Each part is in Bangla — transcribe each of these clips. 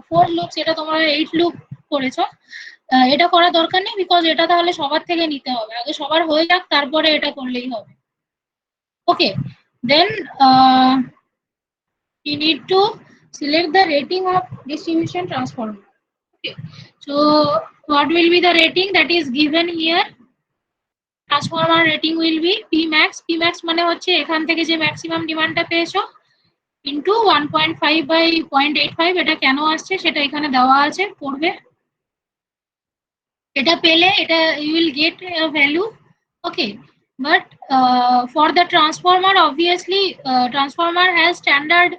ফোর লুপস, এটা তোমরা 8 লুপ করেছো, এটা করার দরকার নেই, বিকজ এটা তাহলে সবার থেকে নিতে হবে, আগে সবার হয়ে যাক তারপরে এটা করলেই হবে। ওকে, দেন you need to select the rating of distribution transformer. Okay, so what will be the rating that is given here? Transformer rating will be P max. P max মানে হচ্ছে এখান থেকে যে ম্যাক্সিমাম ডিমান্ডটা পেয়েছো ইনটু 1.5 বাই 0.85, এটা কেন আসছে সেটা এখানে দেওয়া আছে, পড়বে। এটা পেলে এটা you will get a value. Okay, but for the transformer, obviously transformer has standard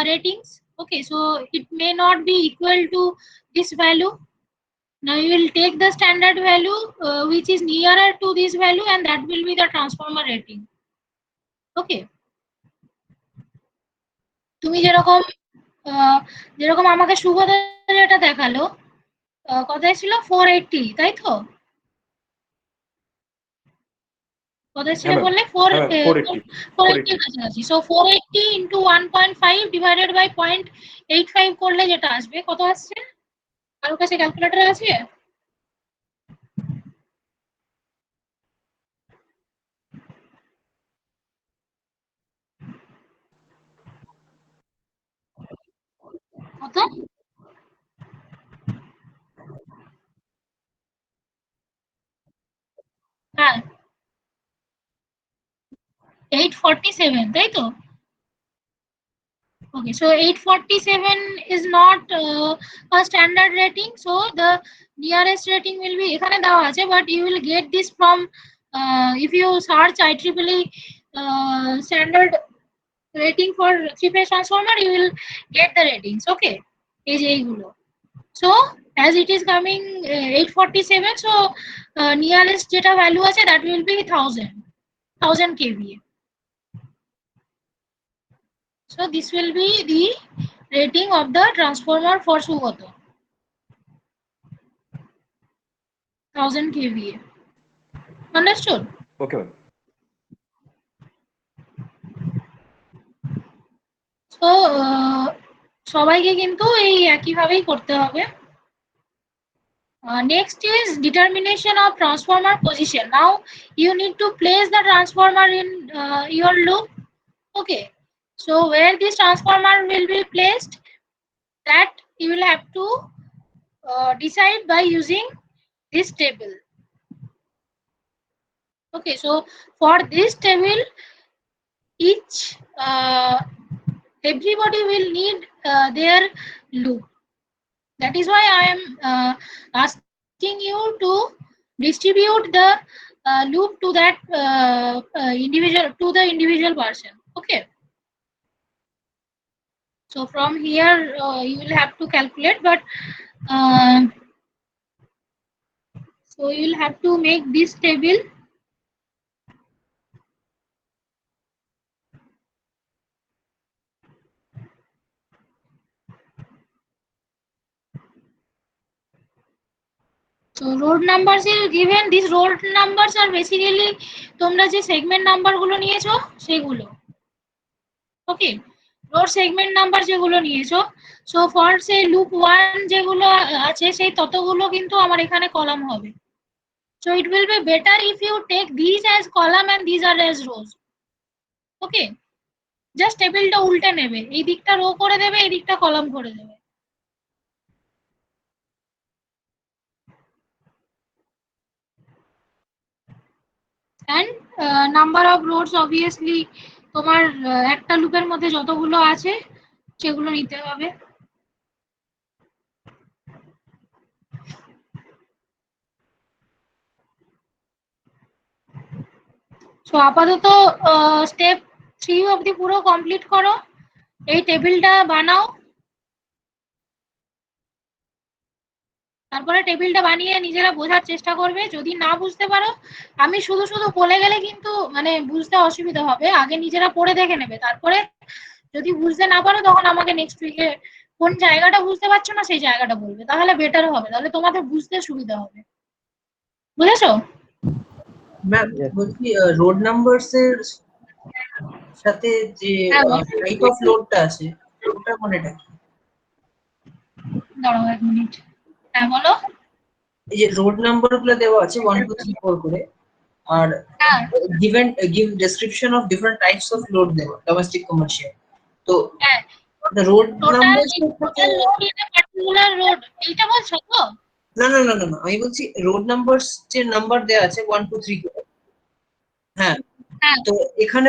ratings. Okay, so it may not be equal to this value. Now you will take the standard value which is nearer to this value, and that will be the transformer rating. Okay, তুমি যেরকম যেরকম আমাকে শুভদা যেটা দেখালো, কথায় ছিল 480, তাই তো? কোথায় ছিল বললে? 480 এর কাছাকাছি। সো 480 ইন্টু 1.5 ডিভাইডেড বাই 0.85 করলে যেটা আসবে, কত আসছে? কারোর কাছে ক্যালকুলেটর আছে? কত? হ্যাঁ, 847, তাই তো? Okay, so 847 is not a standard rating, so the nearest rating will be এখানে দেওয়া আছে, but you will get this from if you search IEEE standard rating for three-phase transformer, you will get the ratings. Okay, এই যে এইগুলো। So as it is coming 847, so nearest যেটা value আছে that will be 1000 kVA. So this will be the rating of the transformer for Sugato, 1000 kVA. Understood? Okay, ma'am. So সবাইকে কিন্তু এই একইভাবেই করতে হবে। Next is determination of transformer position. Now you need to place the transformer in your loop. Okay, so where this transformer will be placed, that you will have to decide by using this table. Okay, so for this table, each everybody will need their loop. That is why I am asking you to distribute the loop to that individual person. Okay, so from here you will have to calculate, but so you will have to make this table. So road numbers are given. These road numbers are basically তোমরা যে সেগমেন্ট নাম্বার গুলো নিয়েছো সেগুলো। ওকে, রোড সেগমেন্ট নাম্বার যেগুলো নিয়েছো, সো ফর সে লুপ 1 যেগুলো আছে সেই ততগুলো কিন্তু আমার এখানে কলাম হবে। So it will be better if you take these as column and these are as rows. Okay, just টেবিলটা উল্টে নেবে, এই দিকটা রো করে দেবে, এই দিকটা কলাম করে দেবে। And number of roads obviously তোমার একটা লুপের মধ্যে যতগুলো আছে সেগুলো নিতে হবে। সো আপাতত স্টেপ 3 অবধি পুরো কমপ্লিট করো, এই টেবিলটা বানাও, তারপরে টেবিলটা বানিয়ে নিজেরা বোঝার চেষ্টা করবে। যদি না বুঝতে পারো, আমি শুধু শুধু বলে গেলে কিন্তু মানে বুঝতে অসুবিধা হবে, আগে নিজেরা পড়ে দেখে নেবে, তারপরে যদি বুঝতে না পারো তখন আমাকে নেক্সট উইকে কোন জায়গাটা বুঝতে পারছো না সেই জায়গাটা বলবে, তাহলে বেটার হবে, তাহলে তোমাদের বুঝতে সুবিধা হবে। বুঝেছো? ম্যাম বলছি রোড নাম্বারস এর সাথে যে টাইপ অফ লোডটা আছে ওটা কোনটা কি? দাঁড়াও 1 মিনিট। হ্যাঁ বলো। এই যে রোড নাম্বার গুলো দেওয়া আছে 1 2 3 4 করে, আর হ্যাঁ give description of different types of load দেওয়া, ডোমেস্টিক কমার্শিয়াল। তো হ্যাঁ, the road টোটাল numbers এর সাথে, total load in a particular road, এইটা বলছো তো? না, আমি বলছি রোড নাম্বারস যে নাম্বার দেওয়া আছে 1 2 3 করে। হ্যাঁ, হ্যাঁ তো এখানে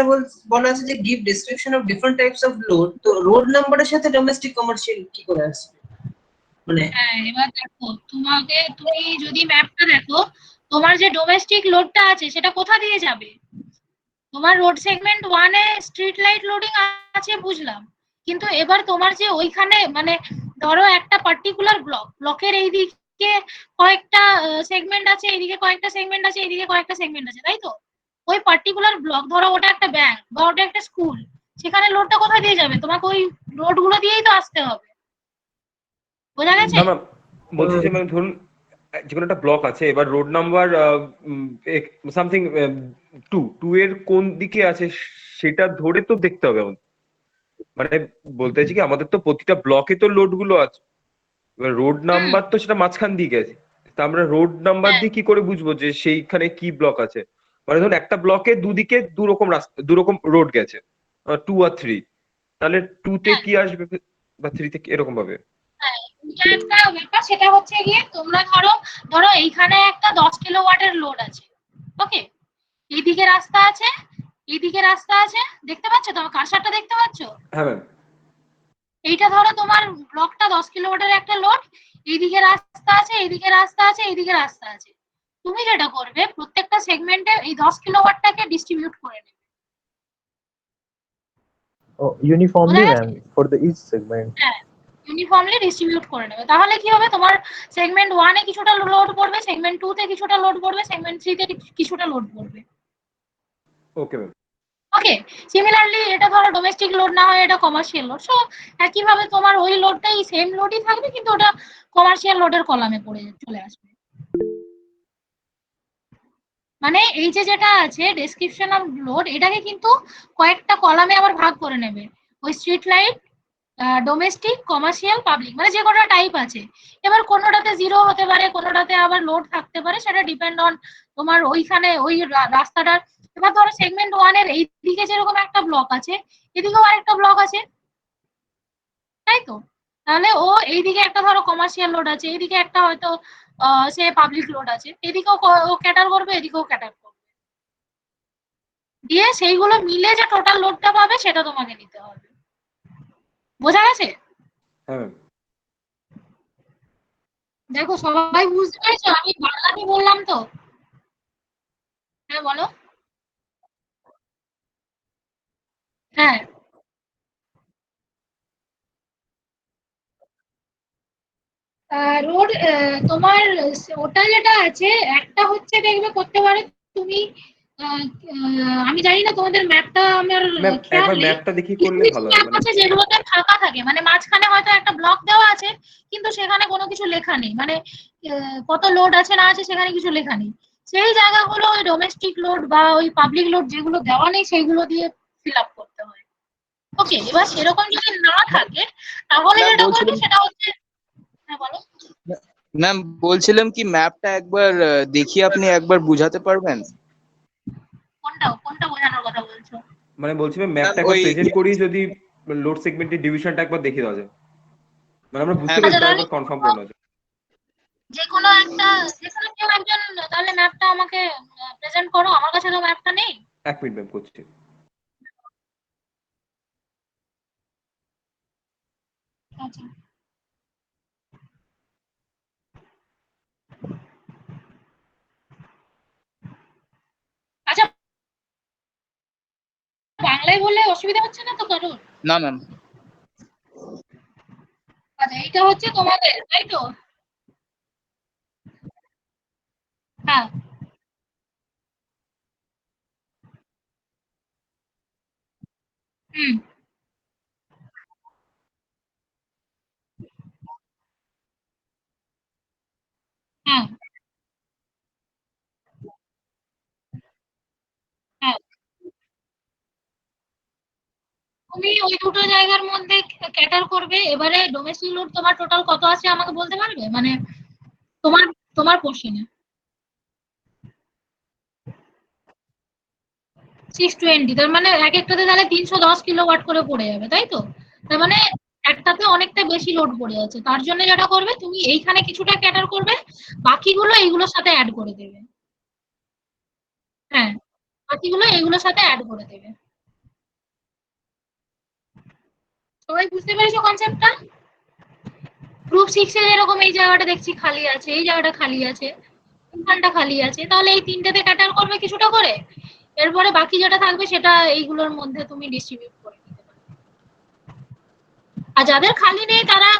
বলা আছে যে give description of different types of load, তো রোড নাম্বারের সাথে ডোমেস্টিক কমার্শিয়াল কি করে আসবে মানে? হ্যাঁ, এবার দেখো, তুমি যদি ম্যাপটা দেখো, তোমার যে ডোমেস্টিক লোডটা আছে সেটা কোথা দিয়ে যাবে? তোমার road segment 1 a street light loading আছে বুঝলাম, কিন্তু এবার তোমার যে ওইখানে মানে ধরো একটা পার্টিকুলার ব্লকের এইদিকে কয়েকটা সেগমেন্ট আছে, এইদিকে কয়েকটা সেগমেন্ট আছে, এইদিকে কয়েকটা সেগমেন্ট আছে, তাই তো? ওই পার্টিকুলার ব্লক, ধরো ওটা একটা ব্যাংক বা ওটা একটা স্কুল, সেখানে লোডটা কোথা দিয়ে যাবে? তোমাকে ওই রোড গুলো দিয়েই তো আসতে হবে। বোঝা গেছে? না ম্যাম, বলছি যে মানে ধরুন যে কোনো একটা ব্লক আছে, এবার road number something two two এর কোন দিকে আছে সেটা ধরে তো দেখতে হবে আমাদের। মানে বলতে চাইছি কি, আমাদের তো প্রতিটা ব্লকে তো লোড গুলো আছে, এবার রোড হুম। নাম্বার তো সেটা মাঝখান দিয়ে গেছে, তা আমরা রোড নাম্বার হ্যাঁ দিয়ে কি করে বুঝবো যে সেইখানে কি ব্লক আছে? মানে ধরুন একটা ব্লকে দুদিকে দু রকম রাস্তা, দু রকম রোড গেছে, 2 আর 3, তাহলে 2 তে হ্যাঁ কি আসবে বা 3 তে এরকম ভাবে? হ্যাঁ, এটা একটা ব্যাপার, সেটা হচ্ছে গিয়ে তোমরা ধরো, এইখানে একটা 10 কিলোওয়াটের লোড আছে, ওকে? এইদিকে রাস্তা আছে, এইদিকে রাস্তা আছে, দেখতে পাচ্ছ? তোমার কারসারটা দেখতে পাচ্ছ? হ্যাঁ ম্যাম। এইটা ধরো তোমার ব্লকটা 10 কিলোওয়াটের একটা লোড, এইদিকে রাস্তা আছে, এইদিকে রাস্তা আছে, এইদিকে রাস্তা আছে। তুমি যেটা করবে, প্রত্যেকটা সেগমেন্টে এই 10 কিলোওয়াটটাকে ডিস্ট্রিবিউট করে নেবে। Oh, বোঝা uniformly, গেছে? ma'am, for the each segment. হ্যাঁ, ইউনিফর্মলি ডিস্ট্রিবিউট করে নেবে। তাহলে কি হবে, তোমার সেগমেন্ট 1 এ কিছুটা লোড পড়বে, সেগমেন্ট 2 তে কিছুটা লোড পড়বে, সেগমেন্ট 3 তে কিছুটা লোড পড়বে। Okay ma'am. ওকে? সিমিলারলি এটা ধরো ডোমেস্টিক লোড না হয় এটা কমার্শিয়াল লোড। সো একইভাবে তোমার ওই লোডটাই সেম লোডই থাকবে, কিন্তু ওটা কমার্শিয়াল লোডের কলামে পড়ে চলে আসবে। মানে এই যে যেটা আছে ডেসক্রিপশন অফ লোড, এটাকে কিন্তু কয়েকটা কলামে আবার ভাগ করে নেবে। ওই street light, domestic, commercial, public, মানে যে কটা টাইপ আছে। এবার কোনোটাতে জিরো হতে পারে, কোনোটাতে আবার লোড থাকতে পারে, সেটা ডিপেন্ড অন তোমার ওইখানে ওই রাস্তাটার। এবার ধরো সেগমেন্ট 1 এর এইদিকে যেরকম একটা ব্লক আছে, এদিকেও আরেকটা ব্লক আছে, তাই তো? তাহলে ও এইদিকে একটা ধরো কমার্শিয়াল লোড আছে, এইদিকে একটা হয়তো সে পাবলিক লোড আছে, এদিকেও ও ক্যাটার করবে, এদিকেও ক্যাটার করবে, দিয়ে সেইগুলো মিলে যে টোটাল লোডটা পাবে সেটা তোমাকে নিতে হবে। বোঝা গেছে? হ্যাঁ ম্যাম। দেখো সবাই বুঝতে পেরেছো? আমি বাংলাতে বললাম তো। হ্যাঁ বলো। হ্যাঁ, রোড তোমার ওটা যেটা আছে, একটা হচ্ছে দেখবে করতে পারে তুমি, আমি জানি না তোমাদের ম্যাপটা আমার ম্যাম খেয়াল একবার নেই। ম্যাপটা দেখি কিছু করলে কিছু ভালো হয় ম্যাপ মানে। আছে যেগুলোতে ফাঁকা থাকে, মানে মাঝখানে হয়তো একটা ব্লক দেওয়া আছে, কিন্তু সেখানে কোনো কিছু লেখা নেই, মানে কত লোড আছে না আছে সেখানে কিছু লেখা নেই। সেই জায়গাগুলো ওই ডোমেস্টিক লোড বা ওই পাবলিক লোড যেগুলো দেওয়া নেই সেইগুলো দিয়ে ফিল আপ করতে হয়। ওকে, এবার সেরকম যদি না থাকে তাহলে ম্যাম যেটা করবে বলছিলাম, সেটা হচ্ছে, হ্যাঁ বলো। ম্যাম বলছিলাম কি ম্যাপটা একবার দেখিয়ে আপনি একবার বুঝাতে পারবেন? কোনটা কোনটা বোঝানোর কথা বলছো? মানে বলছি ম্যাম, ম্যাম ম্যাপটা একবার ওই, প্রেজেন্ট করি, যদি লোড সেগমেন্টের ডিভিশনটা একবার দেখিয়ে দেওয়া যায়, মানে আমরা বুঝতে হ্যাঁ পেরেছি, আচ্ছা তাও তাহলে একবার কনফার্ম করে নেওয়া যায়। যে কোনো একটা, যে কোনো কেউ একজন তাহলে ম্যাপটা আমাকে প্রেজেন্ট করো, আমার কাছে তো ম্যাপটা নেই। 1 মিনিট ম্যাম, করছি। আচ্ছা আচ্ছা, বাংলায় বললে অসুবিধা হচ্ছে না তো কারোর? না ম্যাম। আচ্ছা, এইটা হচ্ছে তোমাদের, তাই তো? হ্যাঁ। হুম। হ্যাঁ হ্যাঁ। তুমি ওই দুটো জায়গার মধ্যে ক্যাটার করবে। এবারে ডোমেস্টিক লোড তোমার টোটাল কত আছে আমাকে বলতে পারবে, মানে তোমার তোমার পোর্শনে? 620, তার মানে এক একটাতে তাহলে 310 কিলোওয়াট করে পড়ে যাবে, তাই তো? তার মানে একটাতে অনেকটা বেশি লোড পড়ে যাচ্ছে। তার জন্য যেটা করবে, তুমি এইখানে কিছুটা ক্যাটার করবে, বাকিগুলো এইগুলোর সাথে অ্যাড করে দেবে। হ্যাঁ, বাকিগুলো এইগুলোর সাথে অ্যাড করে দেবে। সবাই বুঝতে পেরেছো কনসেপ্টটা? গ্রুপ 6 এ যেরকম এই জায়গাটা দেখছি খালি আছে, এই জায়গাটা খালি আছে, এখানটা খালি আছে, তাহলে এই তিনটেতে ক্যাটার করবে কিছুটা করে। এরপরে বাকি যেটা থাকবে সেটা এইগুলোর মধ্যে তুমি ডিস্ট্রিবিউট করে দিতে পারবে। আর যাদের খালি নেই তারা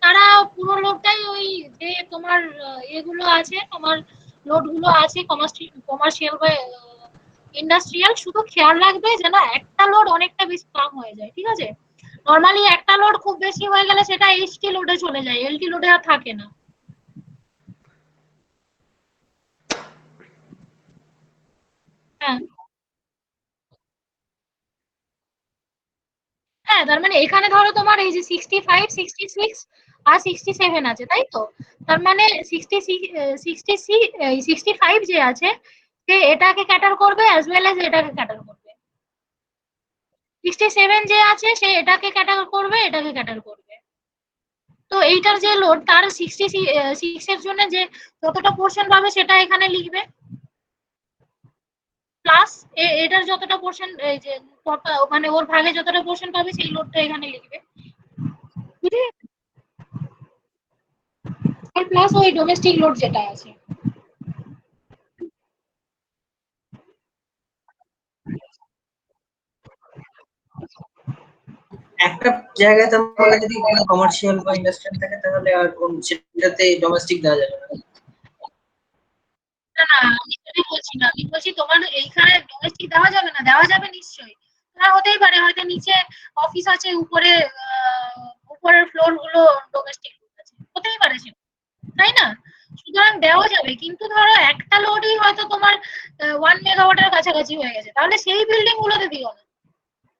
তারা পুরো লোডটাই ওই যে তোমার এগুলো আছে, তোমার লোড গুলো আছে কমার্শিয়াল বা ইন্ডাস্ট্রিয়াল, শুধু খেয়াল রাখবে যেন একটা লোড অনেকটা বেশি কম হয়ে যায়, ঠিক আছে? নরমালি একটা লোড খুব বেশি হয়ে গেলে সেটা এইচটি লোডে চলে যায়, এলটি লোডে আর থাকে না। হ্যাঁ হ্যাঁ, তার মানে এখানে ধরো তোমার এই যে 65, 66 আর 67 আছে, তাই তো? তার মানে 65 যে আছে সে এটাকে ক্যাটার করবে অ্যাজ ওয়েল এজ এটাকে ক্যাটার করবে। 67 যে আছে সে এটাকে ক্যাটার করবে, এটাকে ক্যাটার করবে। তো এইটার যে লোড তার 66 এর জন্য যে যতটা পোর্শন পাবে সেটা এখানে লিখবে, প্লাস এটার যতটা পোর্শন এই যে মানে ওর ভাগে যতটা পোর্শন পাবে সেই লোডটা এখানে লিখবে, বুঝলি? আর প্লাস ওই ডোমেস্টিক লোড যেটা আছে। একটা জায়গায় তাহলে যদি কমার্শিয়াল বা ইন্ডাস্ট্রিয়াল থাকে তাহলে আর সেটাতে ডোমেস্টিক দেওয়া যাবে না। না না, আমি সেটাই বলছি না, আমি বলছি তোমার এইখানে ডোমেস্টিক দেওয়া যাবে না, দেওয়া যাবে নিশ্চয়ই। তোমার হতেই পারে হয়তো নিচে অফিস আছে, উপরে উপরের ফ্লোর গুলো ডোমেস্টিক আছে, হতেই পারে সেটা, তাই না? সুতরাং দেওয়া যাবে, কিন্তু ধরো একটা লোডই হয়তো তোমার 1 মেগাওয়াটের কাছাকাছি হয়ে গেছে, তাহলে সেই বিল্ডিং গুলোতে দিও না।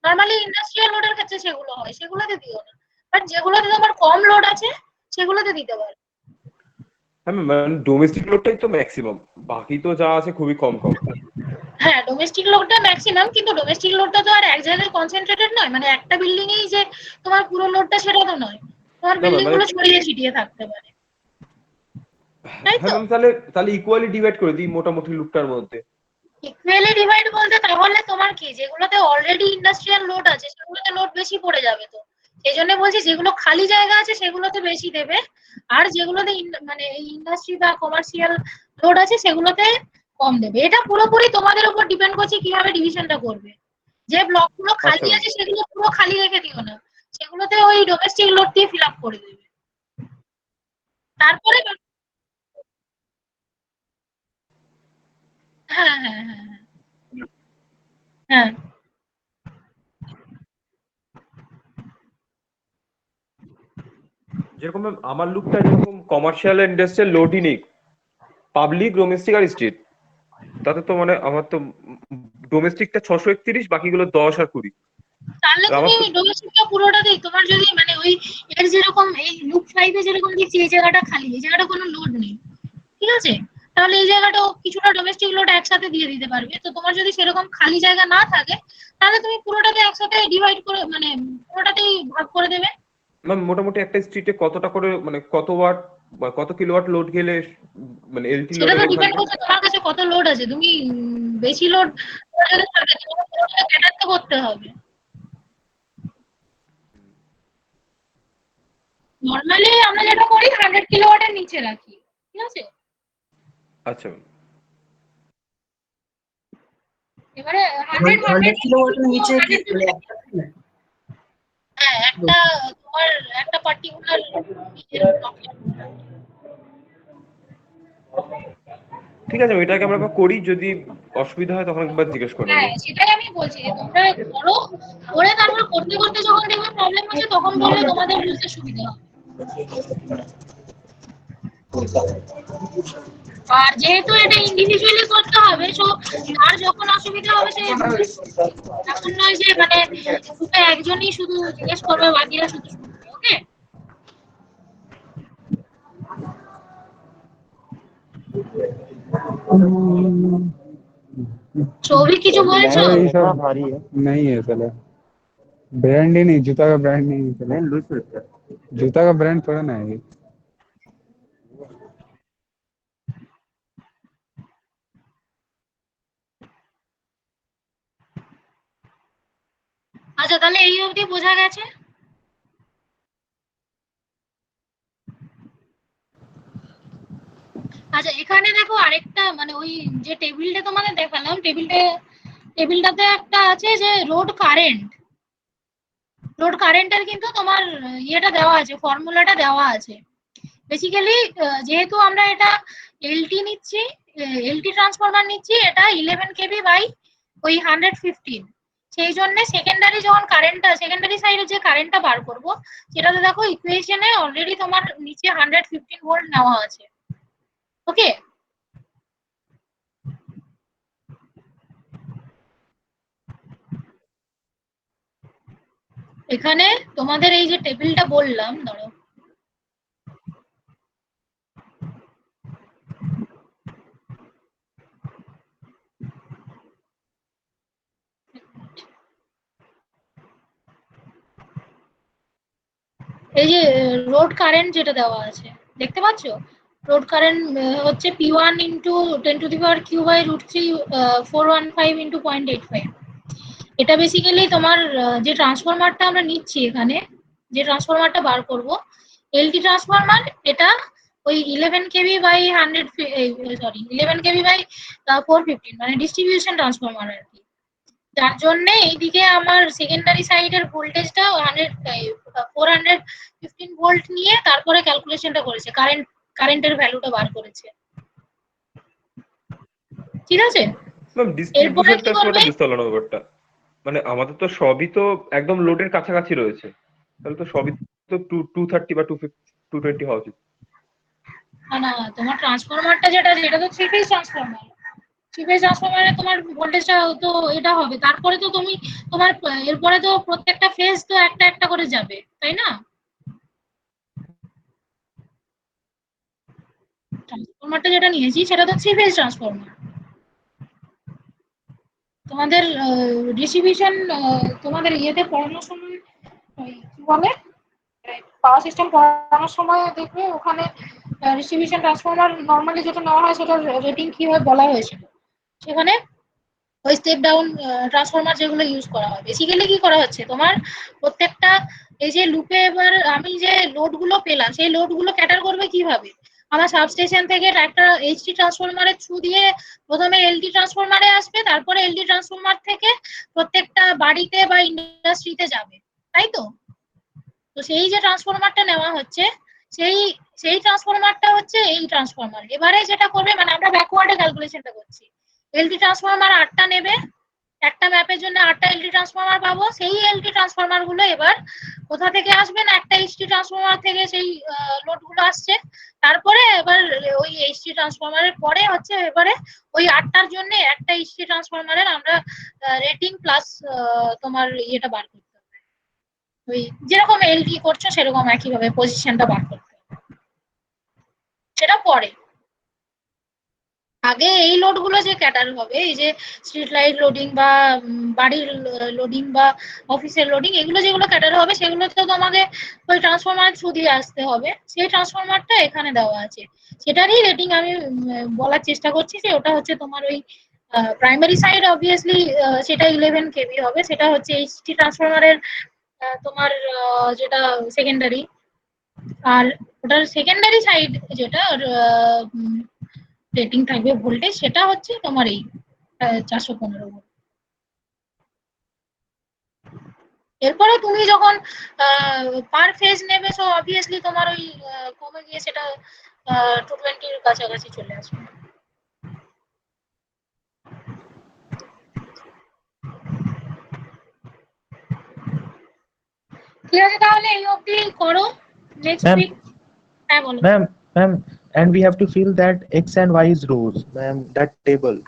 নরমালি ইন্ডাস্ট্রিয়াল লোডের ক্ষেত্রে সেগুলো হয়, সেগুলোতে দিও না। বাট যেগুলোতে তোমার কম লোড আছে সেগুলোতে দিতে পারো। হ্যাঁ মানে ডোমেস্টিক লোডটাই তো ম্যাক্সিমাম, বাকি তো যা আছে খুবই কম কম। হ্যাঁ, ডোমেস্টিক লোডটা ম্যাক্সিমাম, কিন্তু ডোমেস্টিক লোডটা তো আর এক জায়গায় কনসেন্ট্রেটেড নয়, মানে একটা বিল্ডিং এই যে তোমার পুরো লোডটা সেটা তো নয়, তোমার না ম্যাম বিল্ডিং মানে গুলো ছড়িয়ে ছিটিয়ে থাকতে পারে, তাই হ্যাঁ তো? ম্যাম, তাহলে তাহলে ইকুয়ালি ডিভাইড করে দিই মোটামুটি লুকটার মধ্যে। ইকুয়ালি ডিভাইড বলতে তাহলে তোমার কি, যেগুলোতে অলরেডি ইন্ডাস্ট্রিয়াল লোড আছে সেগুলোতে লোড বেশি পড়ে যাবে, তো সেই জন্য বলছি যেগুলো খালি জায়গা আছে সেগুলোতে বেশি দেবে, আর যেগুলোতে মানে ইন্ডাস্ট্রি বা কমার্শিয়াল লোড আছে সেগুলোতে কম দেবে। এটা পুরোপুরি তোমাদের উপর ডিপেন্ড করছে কিভাবে ডিভিশনটা করবে। যে ব্লক গুলো আচ্ছা খালি ম্যাম। আছে সেগুলো পুরো খালি রেখে দিও না, সেগুলোতে ওই ডোমেস্টিক লোড দিয়ে ফিল আপ করে দেবে। তারপরে হ্যাঁ হ্যাঁ হ্যাঁ হ্যাঁ যেরকম ম্যাম আমার লুকটা যেরকম কমার্শিয়াল ইন্ডাস্ট্রিয়াল লোডই নেই, পাবলিক ডোমেস্টিক আর স্টেট, তাতে তো মানে আমার তো ডোমেস্টিকটা 631, বাকিগুলো 10 আর 20। তাহলে আমার তুমি তো ডোমেস্টিকটা পুরোটা দিই, তোমার যদি মানে ওই এর যেরকম এই লুক 5 এ যেরকম দেখছি এই জায়গাটা খালি, এই জায়গাটা কোনো লোড নেই, ঠিক আছে? তাহলে এই জায়গাটাও কিছুটা ডোমেস্টিক লোড একসাথে দিয়ে দিতে পারবে। তো তোমার যদি সেরকম খালি জায়গা না থাকে তাহলে তুমি পুরোটাকে একসাথে ডিভাইড করে মানে পুরোটাতেই ভাগ করে দেবে। ম্যাম মোটামুটি একটা স্ট্রিটে কতটা করে মানে কত ওয়াট বা কত কিলোওয়াট লোড গেলে মানে এলটি সেটা তো লোডেবল ডিপেন্ড থাকবে? করছে তোমার কাছে কত লোড আছে। তুমি বেশি লোড যদি থাকে তোমাকে পুরোটাকে ক্যাটার তো করতে হবে। নরমালি আমরা যেটা করি 100 কিলোওয়াটের নিচে রাখি, ঠিক আছে? আচ্ছা ম্যাম। এবারে 100 100 কিলোওয়াটের নিচে কি 100 মানে একটা থাকে? হ্যাঁ, একটা তোমার একটা পার্টিকুলার ঠিক আছে, এটাকে আমরা একবার করি, যদি অসুবিধা হয় তখন একবার জিজ্ঞেস করে হ্যাঁ, নেবো। সেটাই আমি বলছি যে তোমরা করো, করে তারপর করতে করতে যখন দেখবে প্রবলেম হচ্ছে তখন বললে তোমাদের বুঝতে সুবিধা হবে। আর যেহেতু এটা ইন্ডিভিজুয়ালি করতে হবে, সো তার যখন অসুবিধা হবে সে এমন নয় যে মানে গ্রুপে একজনই শুধু জিজ্ঞেস করবে, বাকিরা শুধু শুনবে। ওকে, সৌভিক কিছু বলছো? नहीं ये सब भारी है नहीं है चले ब्रांड ही नहीं जूता का ब्रांड नहीं है चले जूता का ब्रांड थोड़ा ना है ये আচ্ছা, তাহলে এই অবধি বোঝা গেছে। আচ্ছা, এখানে দেখো আরেকটা মানে ওই যে টেবিলটা তোমাদের দেখালাম, টেবিলটাতে একটা আছে যে রোড কারেন্টের কিন্তু তোমার ইয়েটা দেওয়া আছে, ফর্মুলাটা দেওয়া আছে। বেসিক্যালি যেহেতু আমরা এটা এলটি নিচ্ছি, এলটি ট্রান্সফরমার নিচ্ছি, এটা 11 কেভি বাই ওই 115, সেই জন্য সেকেন্ডারি সাইডে যে কারেন্টটা বার করব, সেটাতে দেখো ইকুয়েশনে অলরেডি তোমার নিচে 115 ভোল্ট নেওয়া আছে। ওকে, এখানে তোমাদের এই যে টেবিলটা বললাম, ধরো এই যে রোড কারেন্ট যেটা দেওয়া আছে দেখতে পাচ্ছ, রোড কারেন্ট হচ্ছে P1 ইন্টু 10⁻³ ইন্টু 0.85। এটা বেসিক্যালি তোমার যে ট্রান্সফরমারটা আমরা নিচ্ছি, এখানে যে ট্রান্সফরমারটা বার করব এলটি ট্রান্সফরমার, এটা ওই 11 কেভি বাই 11 কেভি বাই 415 মানে ডিস্ট্রিবিউশন ট্রান্সফরমার আর কি। যার জন্য এইদিকে আমার সেকেন্ডারি সাইডের ভোল্টেজটা 415 ভোল্ট নিয়ে তারপরে ক্যালকুলেশনটা করেছে, কারেন্টের ভ্যালুটা বার করেছে। ঠিক আছে, ম্যাম এরপরে ডিস্ট্রিবিউশন কি করবে? ট্রান্সফারটা বুঝতে পারলাম না ব্যাপারটা। মানে আমাদের তো সবই তো একদম লোডের কাছাকাছি রয়েছে, তাহলে তো সবই তো 230 বা 220 হওয়া উচিত। না, তোমার ট্রান্সফরমারটা যেটা তো three phase transformer, three phase ট্রান্সফরমারে তোমার ভোল্টেজটা তো এটা হবে, তারপরে তো তোমার এরপরে তো প্রত্যেকটা ফেজ তো একটা একটা করে যাবে, তাই না? ট্রান্সফরমারটা যেটা নিয়েছি সেটা তো থ্রি ফেজ ট্রান্সফরমার। তোমাদের ডিস্ট্রিবিউশন তোমাদের ইয়েতে পড়ানোর সময় কি বলে, পাওয়ার সিস্টেম পড়ানোর সময় দেখবে ওখানে ডিস্ট্রিবিউশন ট্রান্সফরমার নর্মালি যেটা নেওয়া হয় সেটার রেটিং কিভাবে বলা হয়েছিল। সেখানে ওই স্টেপ ডাউন ট্রান্সফরমার যেগুলো ইউজ করা হয়, বেসিক্যালি কি করা হচ্ছে তোমার প্রত্যেকটা এই যে লুপে এবার আমি যে লোড গুলো পেলাম সেই লোড গুলো ক্যাটার করবে কিভাবে, আমার সাবস্টেশন থেকে একটা এইচটি ট্রান্সফরমারের থ্রু দিয়ে প্রথমে এলটি ট্রান্সফরমারে আসবে, তারপরে এলটি ট্রান্সফরমার থেকে প্রত্যেকটা বাড়িতে বা ইন্ডাস্ট্রিতে যাবে, তাই তো? তো সেই যে ট্রান্সফরমারটা নেওয়া হচ্ছে, সেই সেই ট্রান্সফরমারটা হচ্ছে এই ট্রান্সফরমার। এবারে যেটা করবে মানে আমরা ব্যাকওয়ার্ডে ক্যালকুলেশনটা করছি, এলটি ট্রান্সফরমার 8টা নেবে, একটা ম্যাপের জন্য 8টা এলটি ট্রান্সফরমার পাবো, সেই এলটি ট্রান্সফরমার গুলো এবার কোথা থেকে আসবে না একটা এইচটি ট্রান্সফরমার থেকে সেই লোড গুলো আসছে, তারপরে এবার ওই এইচটি ট্রান্সফরমারের পরে হচ্ছে এবারে ওই 8টার জন্য একটা এইচটি ট্রান্সফরমারের আমরা রেটিং প্লাস তোমার ইয়েটা বার করতে হবে, ওই যেরকম এলটি করছো সেরকম একই ভাবে পজিশনটা বার করতে হবে। সেটা পরে, আগে এই লোড গুলো যে ক্যাটার হবে, এই যে স্ট্রিট লাইট লোডিং বা বাড়ির লোডিং বা অফিসের লোডিং, এগুলো যেগুলো ক্যাটার হবে সেগুলো তো তোমাকে ওই ট্রান্সফরমার থ্রু দিয়ে আসতে হবে, সেই ট্রান্সফরমারটা এখানে দেওয়া আছে। সেটারই রেটিং আমি বলার চেষ্টা করছি যে ওটা হচ্ছে তোমার ওই প্রাইমারি সাইড অবভিয়াসলি সেটা 11 কেভি হবে, সেটা হচ্ছে এইচটি ট্রান্সফরমারের তোমার যেটা সেকেন্ডারি, আর ওটার সেকেন্ডারি সাইড যেটা রেটিং থাকবে ভোল্টেজ, সেটা হচ্ছে তোমার এই 415 ভোল্ট। এরপরে তুমি যখন পার ফেজ নেবে, সো অবভিয়াসলি তোমার ওই কমে গিয়ে সেটা 220 এর কাছাকাছি চলে আসবে। ঠিক আছে, তাহলে এই অবধি করো, নেক্সট मैम উইক। হ্যাঁ বলো। Ma'am ma'am And we have to fill that x and y is rows, ma'am. That table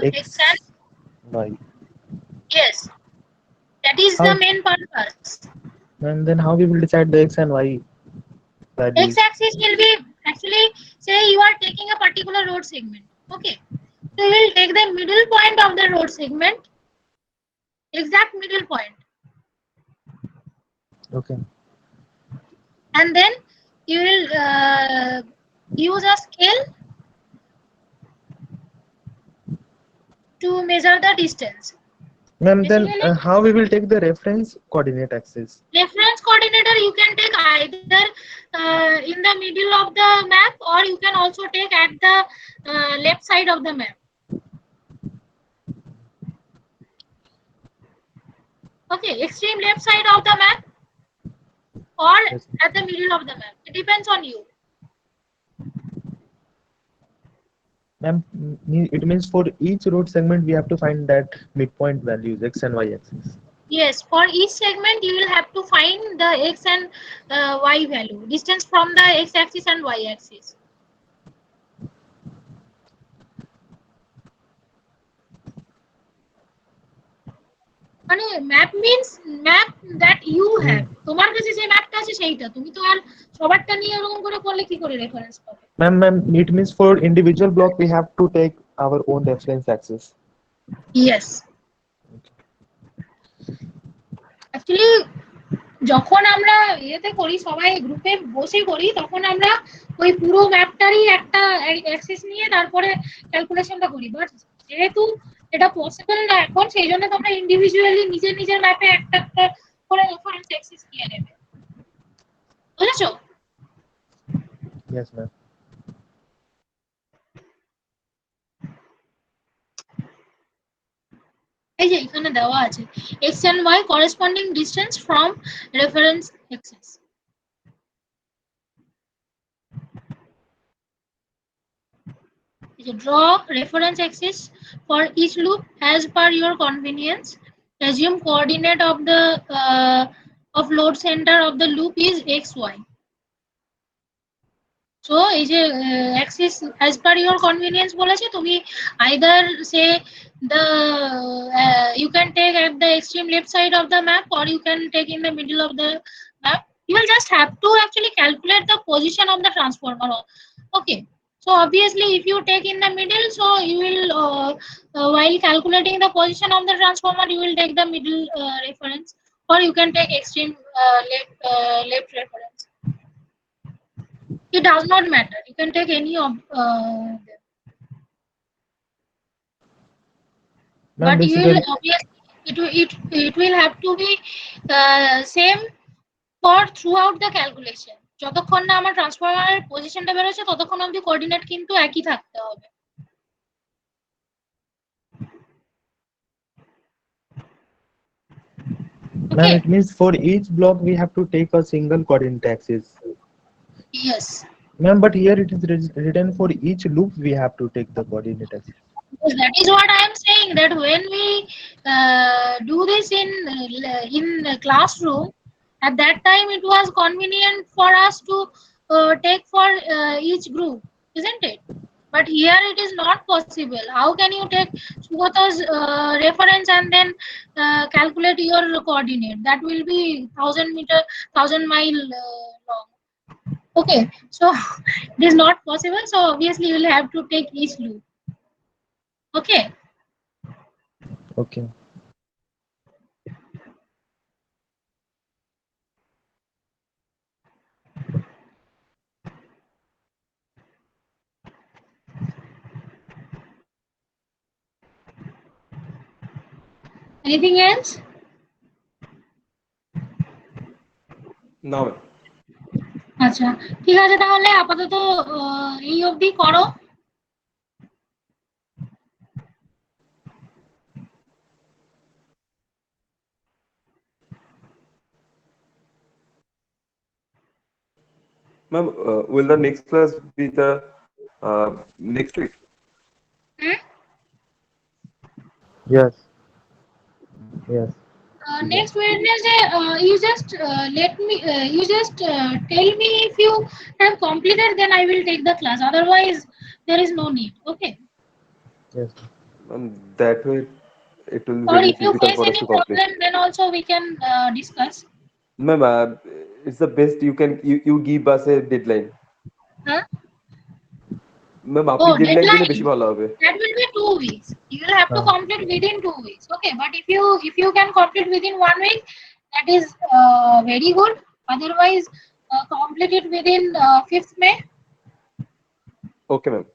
X and x y. yes, that is the How, main purpose. and then how we will decide the x and y values? X-axis will be actually say you are taking a particular road segment. Okay, so you will take the middle point of the road segment, exact middle point, Okay. and then you will use a scale to measure the distance. Ma'am, then Basically, how we will take the reference coordinate axis? reference coordinator you can take either in the middle of the map, or you can also take at the left side of the map. Okay, extreme left side of the map or Yes. at the middle of the map. It depends on you. Ma'am, it means for each road segment we have to find that midpoint values x and y axis. Yes, for each segment you will have to find the x and y value, distance from the x axis and y axis. মানে map means map that you have, তোমার কাছে যে ম্যাপটা আছে সেইটা, তুমি তো আর সবারটা নিয়ে এরকম করে করলে কি করে রেফারেন্স পাবে? Ma'am, it means for individual block we have to take our own reference axis. Yes, actually যখন আমরা ইয়েতে করি, সবাই গ্রুপে বসে করি, তখন আমরা ওই পুরো ম্যাপটারই একটা অ্যাক্সেস নিয়ে তারপরে ক্যালকুলেশনটা করি। বাট যেহেতু এটা পসিবল না এখন, সেই জন্য তোমরা ইন্ডিভিজুয়ালি নিজের নিজের ম্যাপে একটা একটা করে রেফারেন্স অ্যাক্সেস নিয়ে নেবে, বুঝেছো? Yes, ma'am. এই যে এখানে দেওয়া আছে X and Y corresponding distance from reference axes. Draw reference axis for each loop as per your convenience. Assume coordinate of the of load center of the loop is xy. So এই যে axis as per your convenience বলেছে, তুমি either say the you can take at the extreme left side of the map, or you can take in the middle of the map. You will just have to actually calculate the position of the transformer. Okay, so obviously if you take in the middle, so you will while calculating the position of the transformer, you will take the middle reference, or you can take extreme left reference. It does not matter, you can take any of them. Ma'am, But you will basically, obviously it will have to be same for throughout the calculation. যতক্ষণ না আমার ট্রান্সফরমারের পজিশনটা বেরোচ্ছে, ততক্ষণ অবধি কোঅর্ডিনেট কিন্তু একই থাকতে হবে। ma'am, Okay, it means for each block we have to take a single coordinate axis. yes, Ma'am, but here it is written for each loop we have to take the coordinate axis. because that is what I am saying, that when we do this in classroom, at that time it was convenient for us to take for each group, isn't it? But here it is not possible. How can you take Sugata's reference and then calculate your coordinate? That will be 1,000 meter, 1,000 mile long. Okay, so it is not possible. So obviously you will have to take each loop. Okay. Okay. Anything else? না আচ্ছা, ঠিক আছে, তাহলে আপাতত এই অবধি করো। ma'am, will the next class be the next week? Yes. Yes. next Wednesday, you just you just tell me if you have completed, then I will take the class. Otherwise, there is no need. Okay. Yes. That way it will be Or very if you difficult face for us any to complete. problem, then also we can discuss. Ma'am, it's the best you give us a deadline. Huh? Ma'am আপনি Oh, ডেডলাইন দিলে deadline. বেশি ভালো হবে। That will be 2 weeks. You will have to Ah. complete within 2 weeks. Okay, but if you can complete within 1 week, that is very good. Otherwise, complete it within 5th May. Okay ma'am.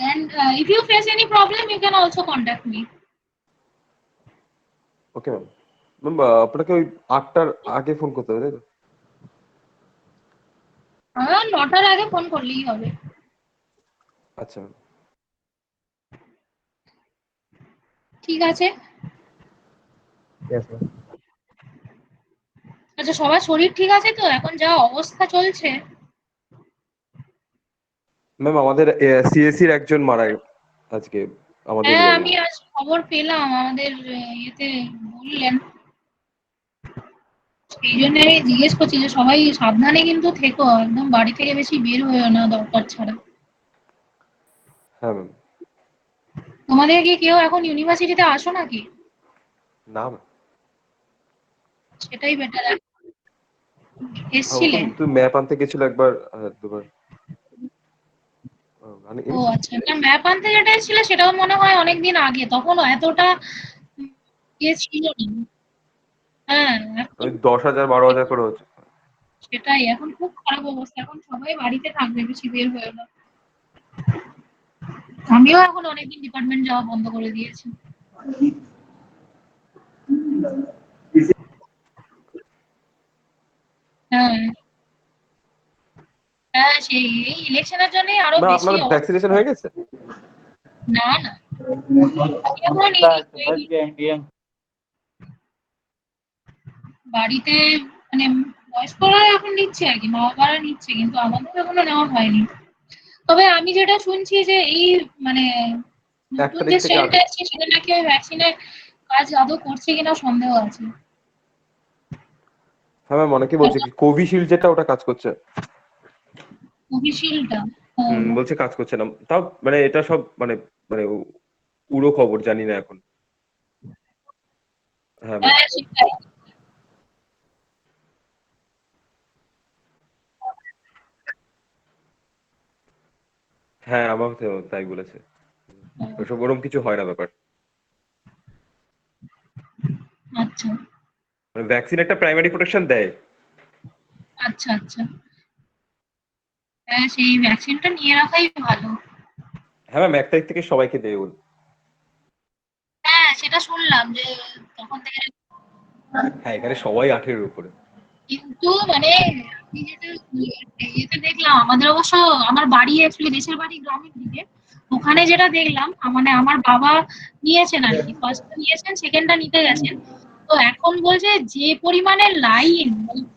Then, if you face any problem, you can also contact me. Okay ma'am. Ma'am আপনাকে ওই 8টার আগে ফোন করতে হবে, তাই তো? 9টার আগে ফোন করলেই হবে। আচ্ছা ম্যাম। ঠিক আছে। Yes, ma'am. আচ্ছা, সবার শরীর ঠিক আছে তো? এখন যা অবস্থা চলছে। ম্যাম আমাদের সিএসসির একজন মারা গেছে আজকে আমাদের হ্যাঁ, ইয়ারে। আমি আজ খবর পেলাম, আমাদের ইয়েতে বললেন। সেই জন্য আমি জিজ্ঞেস করছি যে সবাই সাবধানে কিন্তু থেকো, একদম বাড়ি থেকে বেশি বের হয়েও না দরকার ছাড়া। হ্যাঁ ম্যাম। তোমাদের কি কেউ এখন ইউনিভার্সিটিতে আসো নাকি? না ম্যাম। সেটাই বেটার। ও এসছিলে? তো ম্যাপ আনতে গেছিল একবার দুবার। মানে ও আচ্ছা, না ম্যাপ আনতে যেটা এসেছিলে সেটাও মনে হয় অনেকদিন আগে, তখন এতটা ইয়ে ছিল না। হ্যাঁ, এখন ওই 10,000 12,000 করে হচ্ছে। সেটাই, এখন খুব খারাপ অবস্থা। এখন সবাই বাড়িতে থাকবে, বেশি বের হয়েও না। আমিও এখন অনেকদিন ডিপার্টমেন্ট যাওয়া বন্ধ করে দিয়েছি। হ্যাঁ হ্যাঁ, সেই এই ইলেকশনের জন্য আরো ম্যাম বেশি আপনার ভ্যাকসিনেশন হয়ে গেছে? না না, এখনো নিইনি। বাড়িতে মানে বয়স্করা এখন নিচ্ছে আর কি, মা বাবারা নিচ্ছে, কিন্তু আমাদের এখনো নেওয়া হয়নি। তবে আমি যেটা শুনছি যে এই মানে 1 নতুন তারিখ যে থেকে স্ট্রেনটা এসেছে সেটা নাকি ওই ভ্যাকসিনের কাজ আদৌ করছে কিনা সন্দেহ আছে। হ্যাঁ ম্যাম, অনেকে বলছে কি কোভিশিল্ড যেটা ওটা কাজ করছে। কোভিশিল্ডটা বলছে কাজ করছে না। তাও মানে এটা সব মানে মানে উড়ো খবর, জানি না এখন। হ্যাঁ ম্যাম। হ্যাঁ সেটাই। হ্যাঁ আমাকে তাই বলেছে। ওসব ওরকম কিছু হয় না ব্যাপার। আচ্ছা মানে ভ্যাকসিন একটা প্রাইমারি প্রোটেকশন দেয়। আচ্ছা আচ্ছা, হ্যাঁ সেই ভ্যাকসিনটা নিয়ে রাখাই ভালো। হ্যাঁ ম্যাম, 1 তারিখ থেকে সবাইকে দেবে বল। হ্যাঁ সেটা শুনলাম যে তখন থেকে। হ্যাঁ এখানে সবাই 18-এর উপরে। কিন্তু মানে আমি যেটা ইয়েতে দেখলাম, আমাদের অবশ্য আমার বাড়ি অ্যাকচুয়ালি দেশের বাড়ি গ্রামের দিকে। ওখানে যেটা দেখলাম, মানে আমার বাবা নিয়েছেন আর কি, ফার্স্টটা নিয়েছেন, সেকেন্ডটা নিতে গেছেন। তো এখন বলছে যে পরিমাণে লাইন,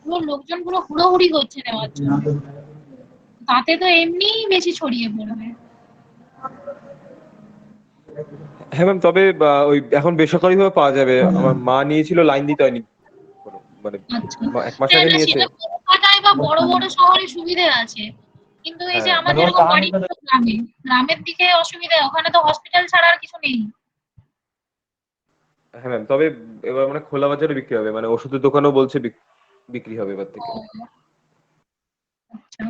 পুরো লোকজন পুরো হুড়োহুড়ি হচ্ছে নেওয়ার জন্য, তাতে তো এমনিই বেশি ছড়িয়ে পড়বে। হ্যাঁ ম্যাম, তবে ওই এখন বেসরকারি ভাবে পাওয়া যাবে। আমার মা নিয়েছিল, লাইন দিতে হয়নি কোনো, মানে আচ্ছা, 1 মাস হ্যাঁ আগে না নিয়েছে। সেটা কলকাতায় বা বড় বড় শহরে সুবিধা আছে, কিন্তু এই যে হ্যাঁ আমার যেরকম বাড়ি ছিল গ্রামে, গ্রামের দিকে অসুবিধা, ওখানে তো হসপিটাল ছাড়া আর কিছু নেই। হ্যাঁ ম্যাম, তবে এবার মানে খোলা বাজারে বিক্রি হবে, মানে ওষুধের দোকানও বলছে বিক্রি হবে এবার থেকে। আচ্ছা,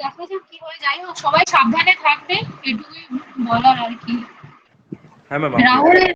দেখা যাক কি হয়। যাই হোক, সবাই সাবধানে থাকবে, এটুকুই বলার আর কি। হ্যাঁ ম্যাম, আপনিও। রাহুলের